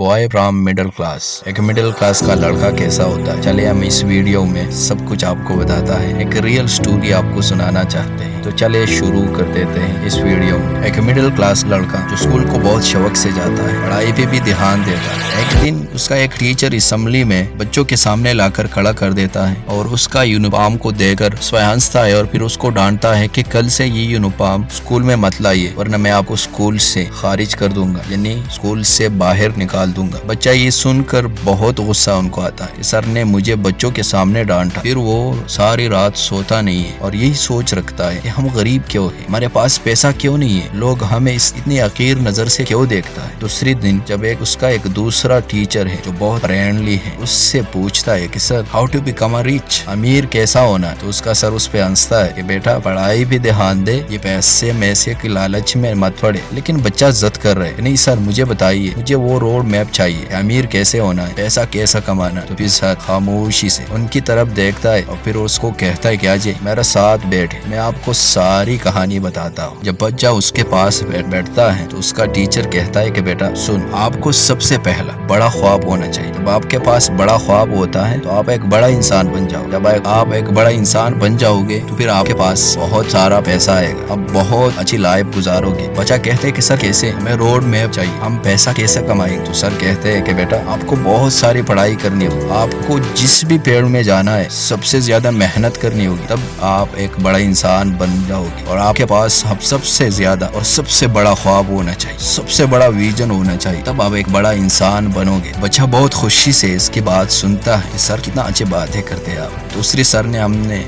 Boy from middle class. एक middle class का लड़का कैसा होता है, चले हम इस वीडियो में सब कुछ आपको बताता है। एक रियल स्टोरी आपको सुनाना चाहते हैं, तो चले शुरू कर देते हैं इस वीडियो में। एक मिडिल क्लास लड़का जो स्कूल को बहुत शौक से जाता है, पढ़ाई पे भी ध्यान देता है। एक दिन उसका एक टीचर असेंबली में बच्चों के सामने लाकर खड़ा कर देता है और उसका यूनिफॉर्म को देकर स्वयं हंसता है और फिर उसको डांटता है कि कल से ये यूनिफॉर्म स्कूल में मत लाइए, वरना मैं आपको स्कूल से खारिज कर दूंगा, यानी स्कूल से बाहर निकाल दूंगा। बच्चा ये सुनकर बहुत गुस्सा उनको आता है कि सर ने मुझे बच्चों के सामने डांटा। फिर वो सारी रात सोता नहीं है और यही सोच रखता है कि हम गरीब क्यों है, हमारे पास पैसा क्यों नहीं है, लोग हमें इतनी हकीर नजर से क्यों देखता है। दूसरी दिन जब उसका एक दूसरा टीचर है जो बहुत फ्रेंडली है, उससे पूछता है कि sir how to become a rich, अमीर कैसा होना है। तो उसका सर उस पे हंसता है कि बेटा पढ़ाई भी ध्यान दे, ये पैसे मैसे की लालच में मत पड़े। लेकिन बच्चा जिद कर रहा है, नहीं सर मुझे बताइए, मुझे वो रोड मैप चाहिए, अमीर कैसे होना है, पैसा कैसा कमाना है। तो फिर सर खामोशी से उनकी तरफ देखता है और फिर उसको कहता है क्या जी मेरा साथ बैठे, मैं आपको सारी कहानी बताता हूँ। जब बच्चा उसके पास बैठता है तो उसका टीचर कहता है कि बेटा सुन, आपको सबसे पहला बड़ा ख्वाब होना चाहिए। जब आपके पास बड़ा ख्वाब होता है तो आप एक बड़ा इंसान बन जाओ। जब आप एक बड़ा इंसान बन जाओगे तो फिर आपके पास बहुत सारा पैसा आएगा, आप बहुत अच्छी लाइफ गुजारोगे। बच्चा कहते है कि सर कैसे, हमें रोड मैप चाहिए, हम पैसा कैसे कमाएंगे। तो सर कहते हैं कि बेटा आपको बहुत सारी पढ़ाई करनी होगी, आपको जिस भी पेड़ में जाना है सबसे ज्यादा मेहनत करनी होगी, तब आप एक बड़ा इंसान बन जाओगे। और आपके पास अब सबसे ज्यादा और सबसे बड़ा ख्वाब होना चाहिए, सबसे बड़ा विजन होना चाहिए, तब आप एक बड़ा इंसान बनोगे। बच्चा बहुत खुशी से इसकी बात सुनता है। सर कितना अच्छी बातें करते हैं आप। दूसरी सर ने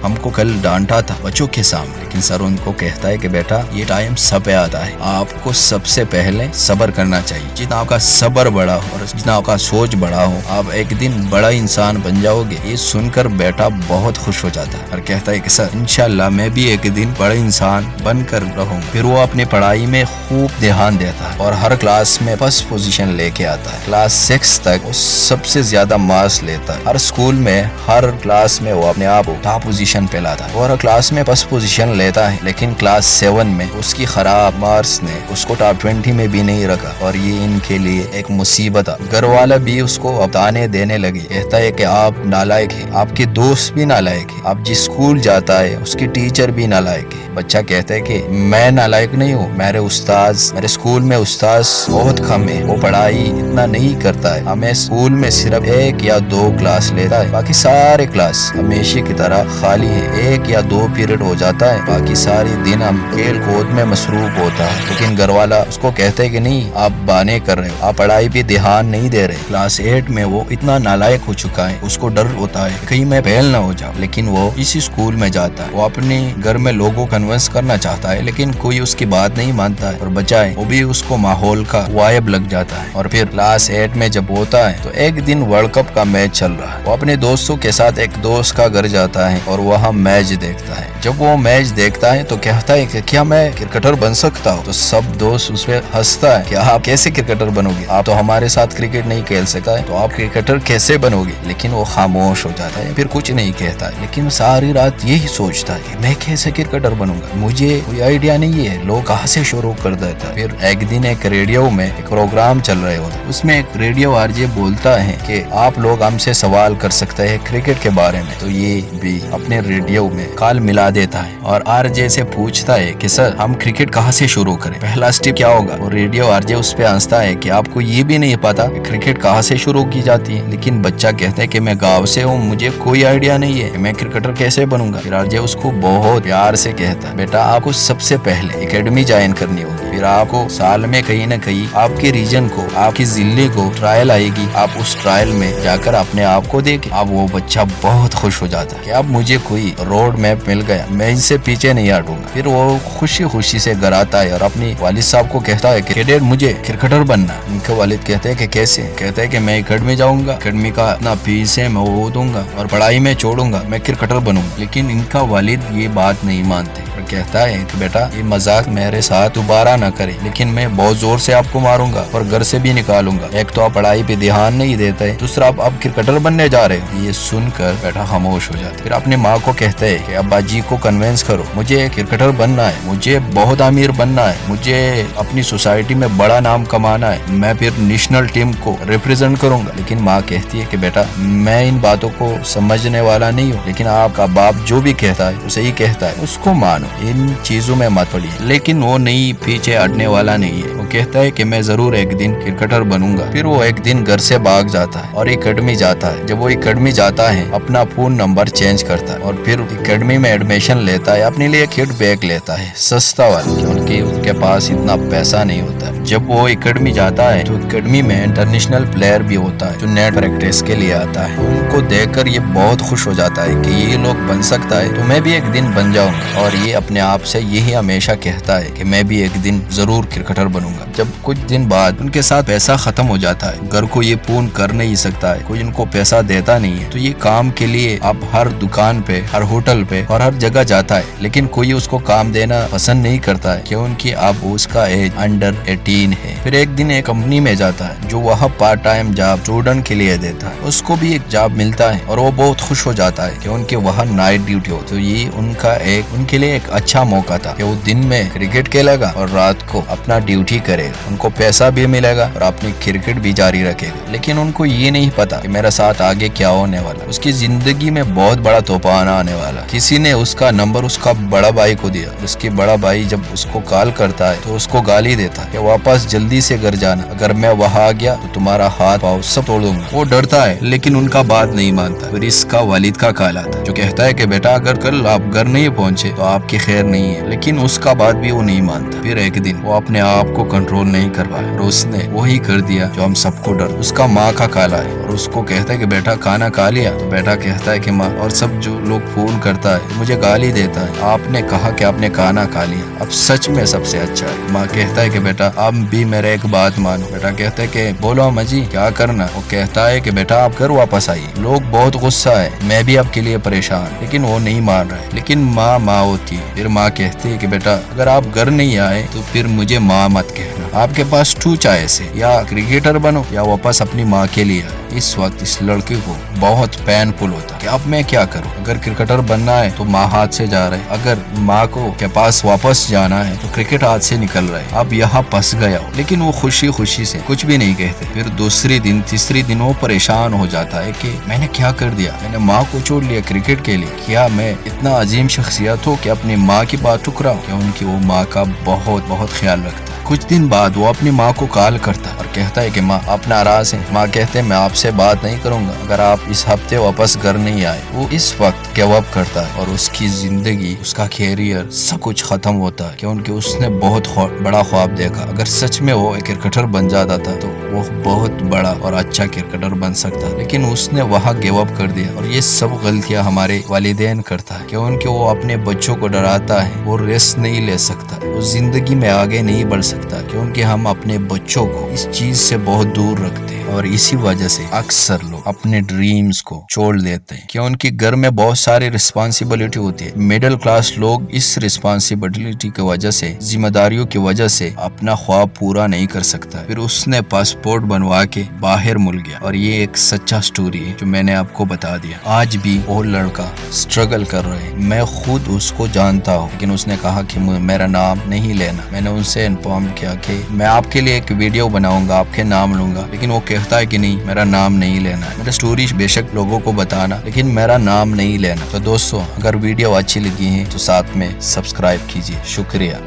हमको कल डांटा था बच्चों के सामने, लेकिन सर उनको कहता है कि बेटा ये टाइम सब पे आता है, आपको सबसे पहले सब्र करना चाहिए। जितना आपका सब्र बड़ा हो और जितना आपका सोच बड़ा हो, आप एक दिन बड़ा इंसान बन जाओगे। ये सुनकर बेटा बहुत खुश हो जाता है और कहता है कि सर इंशाल्लाह मैं भी एक दिन बड़ा इंसान बनकर रहूंगा। फिर वो अपनी पढ़ाई में खूब ध्यान देता है और हर क्लास में फर्स्ट पोजीशन लेके आता है। क्लास 6 तक वो सबसे ज्यादा मार्क्स लेता है। हर स्कूल में हर क्लास में वो अपने आप को टॉप पोजीशन पे लाता है और हर क्लास में फर्स्ट पोजीशन लेता है। लेकिन क्लास 7 में उसकी खराब मार्क्स ने उसको टॉप 20 में भी नहीं रखा और ये इनके लिए एक मुसीबत है। घर वाला भी उसको ताने देने लगे, कहता है कि आप नालायक है, आपके दोस्त भी नालायक है, आप जिस स्कूल जाता है उसकी टीचर भी नालायक है। बच्चा कहता है कि मैं नालायक नहीं हूँ, मेरे स्कूल में उस्ताद बहुत कम है, वो पढ़ाई इतना नहीं करता है, हमें स्कूल में सिर्फ 1 या 2 क्लास लेता है, बाकी सारे क्लास हमेशा की तरह खाली है। 1 या 2 पीरियड हो जाता है, बाकी सारे दिन हम खेल कूद में मसरूफ होता है। लेकिन घर वाला उसको कहते हैं कि नहीं आप बहाने कर रहे हो, आप पढ़ाई पे ध्यान नहीं दे रहे। क्लास 8 में वो इतना नालायक हो चुका है, उसको डर होता है कहीं मैं फेल ना हो जाऊं। लेकिन वो इसी स्कूल में जाता है, वो अपने घर में लोगों को कन्विंस करना चाहता है, लेकिन कोई उसकी बात नहीं मानता है और बचाए वो भी उसको माहौल का वाइब लग जाता है। और फिर क्लास 8 में जब होता है तो एक दिन वर्ल्ड कप का मैच चल रहा है, वो अपने दोस्तों के साथ एक दोस्त का घर जाता है और वहाँ मैच देखता है। जब वो मैच देखता है तो कहता है कि क्या मैं क्रिकेटर बन सकता हूँ। तो सब दोस्त उस पर हंसता है कि आप कैसे क्रिकेटर बनोगे, आप तो हमारे साथ क्रिकेट नहीं खेल सकता है, तो आप क्रिकेटर कैसे बनोगे। लेकिन वो खामोश हो जाता है, फिर कुछ नहीं कहता है। लेकिन सारी रात यही सोचता है कि मैं कैसे क्रिकेटर बनूंगा, मुझे कोई आइडिया नहीं है, लोग कहाँ से शुरू कर देता है। फिर एक दिन एक रेडियो में एक प्रोग्राम चल रहे होता है, उसमें एक रेडियो आरजे बोलता है कि आप लोग हमसे सवाल कर सकते हैं क्रिकेट के बारे में। तो ये भी अपने रेडियो में कॉल मिला देता है और आरजे से पूछता है कि सर हम क्रिकेट कहाँ से शुरू करें, पहला स्टेप क्या होगा। और रेडियो आरजे उस पे हंसता है कि आपको ये भी नहीं पता कि क्रिकेट कहाँ से शुरू की जाती है। लेकिन बच्चा कहता है कि मैं गाँव से हूँ, मुझे कोई आइडिया नहीं है, मैं क्रिकेटर कैसे बनूंगा। फिर आरजे उसको बहुत प्यार से कहता है बेटा आपको सबसे पहले एकेडमी ज्वाइन करनी होगी, फिर आपको साल में कहीं ना कहीं आपके रीजन को, आपकी जिले को ट्रायल आएगी, आप उस ट्रायल में जाकर अपने आप को देखें। अब वो बच्चा बहुत खुश हो जाता है कि अब मुझे कोई रोड मैप मिल गया, मैं इससे पीछे नहीं हटूंगा। फिर वो खुशी खुशी से घर आता है और अपनी वालिद साहब को कहता है कि डैड मुझे क्रिकेटर बनना। उनके वालिद कहते हैं कि कैसे, कहते हैं कि मैं एकेडमी जाऊंगा, एकेडमी का इतना फीस है मैं वो दूंगा और पढ़ाई में छोड़ूंगा, मैं क्रिकेटर बनूंगा। लेकिन इनका वालिद ये बात नहीं मानते, और कहता है कि बेटा ये मजाक मेरे साथ दोबारा ना करे, लेकिन मैं बहुत जोर से आपको मारूंगा और घर से भी निकालूंगा। एक तो आप पढ़ाई पे ध्यान नहीं देते हैं, दूसरा आप क्रिकेटर बनने जा रहे हो। ये सुनकर बेटा खामोश हो जाता है। फिर अपनी माँ को कहते हैं कि अब्बा जी को कन्विंस करो, मुझे क्रिकेटर बनना है, मुझे बहुत अमीर बनना है, मुझे अपनी सोसाइटी में बड़ा नाम कमाना है, मैं फिर नेशनल टीम को रिप्रेजेंट करूंगा। लेकिन माँ कहती है कि बेटा मैं इन बातों को समझने वाला नहीं हूँ, लेकिन आपका बाप जो भी कहता है वो सही कहता है, उसको मानो, इन चीजों में मत पड़िए। लेकिन वो नहीं पीछे हटने वाला नहीं है। वो कहता है कि मैं जरूर एक दिन क्रिकेटर बनूंगा। फिर वो एक दिन घर से भाग जाता है और एकेडमी जाता है। जब वो एकेडमी जाता है अपना फोन नंबर चेंज करता है और फिर एकेडमी में एडमिशन लेता है। अपने लिए किट बैग लेता है सस्ता वाला, क्योंकि उनके पास इतना पैसा नहीं होता है। जब वो एकेडमी जाता है तो एकेडमी में इंटरनेशनल प्लेयर भी होता है जो नेट प्रैक्टिस के लिए आता है। उनको देखकर ये बहुत खुश हो जाता है कि ये लोग बन सकता है तो मैं भी एक दिन बन जाऊंगा। और ये अपने आप से यही हमेशा कहता है कि मैं भी एक दिन जरूर क्रिकेटर बनूंगा। जब कुछ दिन बाद उनके साथ पैसा खत्म हो जाता है, घर को ये पूर्ण कर नहीं सकता है, कोई इनको पैसा देता नहीं है, तो ये काम के लिए अब हर दुकान पे, हर होटल पे और हर जगह जाता है। लेकिन कोई उसको काम देना पसंद नहीं करता है क्योंकि अब उसका एज अंडर 18 है। फिर एक दिन एक कंपनी में जाता है जो वह पार्ट टाइम जॉब स्टूडेंट के लिए देता है। उसको भी एक जॉब मिलता है और वो बहुत खुश हो जाता है क्योंकि वह नाइट ड्यूटी हो। तो ये उनके लिए एक अच्छा मौका था कि वो दिन में क्रिकेट खेलेगा और रात को अपना ड्यूटी करेगा। उनको पैसा भी मिलेगा और अपनी क्रिकेट भी जारी रखेगा। लेकिन उनको ये नहीं पता कि मेरे साथ आगे क्या होने वाला। उसकी जिंदगी में बहुत बड़ा तूफान आने वाला। किसी ने उसका नंबर उसका बड़ा भाई को दिया। उसके बड़ा भाई जब उसको कॉल करता है तो उसको गाली देता है कि वापस जल्दी से घर जाना, अगर मैं वहां आ गया तो तुम्हारा हाथ पाँव सब तोड़ दूंगा। वो डरता है लेकिन उनका बात नहीं मानता। फिर इसका वालिद का कॉल आता है जो कहता है कि बेटा अगर कल आप घर नहीं पहुंचे तो आपकी खैर नहीं है। लेकिन उसका बात भी वो नहीं मानता। फिर एक दिन वो अपने आप को कंट्रोल नहीं कर पाया और उसने वही कर दिया जो हम सबको डर। उसका माँ का कॉल आया और उसको कहता है कि बेटा खाना खा लिया। तो बेटा कहता है कि माँ, और सब जो लोग फोन करता है मुझे गाली देता है, आपने कहा कि आपने खाना खा लिया, अब सच में सबसे अच्छा है। माँ कहता है कि बेटा आप भी मेरे एक बात मानो। बेटा कहता है कि बोलो अम्मा जी क्या करना। वो कहता है कि बेटा आप घर वापस आइए, लोग बहुत गुस्सा है, मैं भी आपके लिए परेशान। लेकिन वो नहीं मान रहा है। लेकिन माँ होती है। फिर माँ कहती है कि बेटा अगर आप घर नहीं आए तो फिर मुझे माँ मत कहना। आपके पास 2 चॉइस है, या क्रिकेटर बनो या वापस अपनी माँ के लिए आए। इस वक्त इस लड़के को बहुत पेनफुल होता कि अब मैं क्या करूं। अगर क्रिकेटर बनना है तो माँ हाथ से जा रहा है, अगर माँ को के पास वापस जाना है तो क्रिकेट हाथ से निकल रहा है। अब यहाँ फंस गया हो। लेकिन वो खुशी से कुछ भी नहीं कहते। फिर दूसरे दिन तीसरे दिन वो परेशान हो जाता है कि मैंने क्या कर दिया, मैंने माँ को छोड़ लिया क्रिकेट के लिए। क्या मैं इतना अजीम शख्सियत हूँ कि अपनी माँ की बात ठुकराऊं? क्या उनकी वो माँ का बहुत ख्याल रखता है। कुछ दिन बाद वो अपनी माँ को कॉल करता है और कहता है कि माँ आप नाराज हैं। माँ कहते हैं मैं आपसे बात नहीं करूंगा अगर आप इस हफ्ते वापस घर नहीं आए। वो इस वक्त गिव अप करता है और उसकी जिंदगी, उसका कैरियर सब कुछ खत्म होता है क्योंकि उसने बहुत बड़ा ख्वाब देखा। अगर सच में वो एक क्रिकेटर बन जाता था तो वो बहुत बड़ा और अच्छा क्रिकेटर बन सकता, लेकिन उसने वहाँ गिव अप कर दिया। और ये सब गलतियाँ हमारे वालिदैन करता है क्योंकि वो अपने बच्चों को डराता है, वो रेस्ट नहीं ले सकता, वो जिंदगी में आगे नहीं बढ़ सकता क्योंकि हम अपने बच्चों को इस चीज से बहुत दूर रखते हैं। और इसी वजह से अक्सर लोग अपने ड्रीम्स को छोड़ देते हैं क्योंकि घर में बहुत सारी रिस्पॉन्सिबिलिटी होती है। मिडिल क्लास लोग इस रिस्पॉन्सिबिलिटी की वजह से, जिम्मेदारियों की वजह से अपना ख्वाब पूरा नहीं कर सकता। फिर उसने पासपोर्ट बनवा के बाहर मुल्क गया। और ये एक सच्चा स्टोरी है जो मैंने आपको बता दिया। आज भी वो लड़का स्ट्रगल कर रहा है, मैं खुद उसको जानता हूँ। लेकिन उसने कहा कि मेरा नाम नहीं लेना। मैंने उनसे इन्फॉर्म किया कि मैं आपके लिए एक वीडियो बनाऊंगा, आपके नाम लूंगा, लेकिन वो कहता है कि नहीं, मेरा नाम नहीं लेना है। मेरा स्टोरी बेशक लोगों को बताना, लेकिन मेरा नाम नहीं लेना। तो दोस्तों अगर वीडियो अच्छी लगी है तो साथ में सब्सक्राइब कीजिए। शुक्रिया।